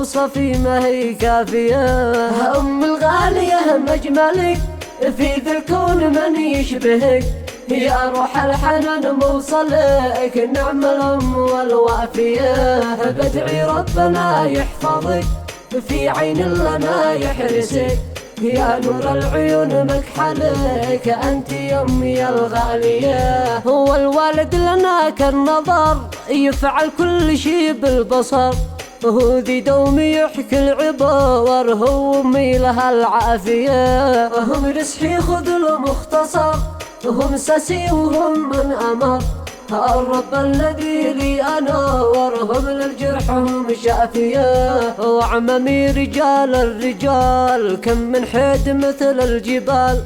أوصافي ما هي كافية. أم الغالية مجملك في ذا الكون من يشبهك، يا روح الحنان موصلك نعم الأم والوافية. بدعي ربنا يحفظك في عين لنا يحرسك، يا نور العيون مكحلك أنت يمي الغالية. هو الوالد لنا كالنظر يفعل كل شي بالبصر، هو ذي دوم يحكي العبر، هو أمي لها العافية. هم رسحي خذ له مختصر، هم ساسي وهم من أمر، الرب الذي لي أنور، هم للجرح هم شافية. وعممي رجال الرجال كم من حيد مثل الجبال،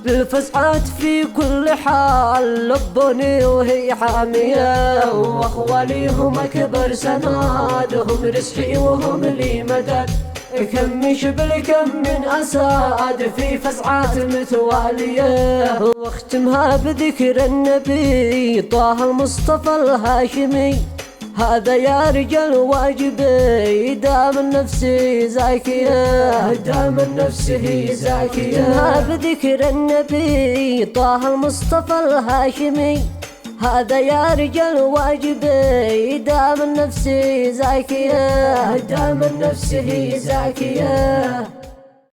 للفسحات في كل حال لبوني وهي حامية. واخوالي هم اكبر سناد، هم رزقي وهم لي مدد، كم من شبل كم من أساد في فسعات متوالية. واختمها بذكر النبي طه المصطفى الهاشمي، هذا يا رجال واجبي دام النفس زاكية، دام النفس هي زاكية. اختمها بذكر النبي طه المصطفى الهاشمي، هذا يا رجال واجبي دام النفس زاكية، دام النفس هي زاكية.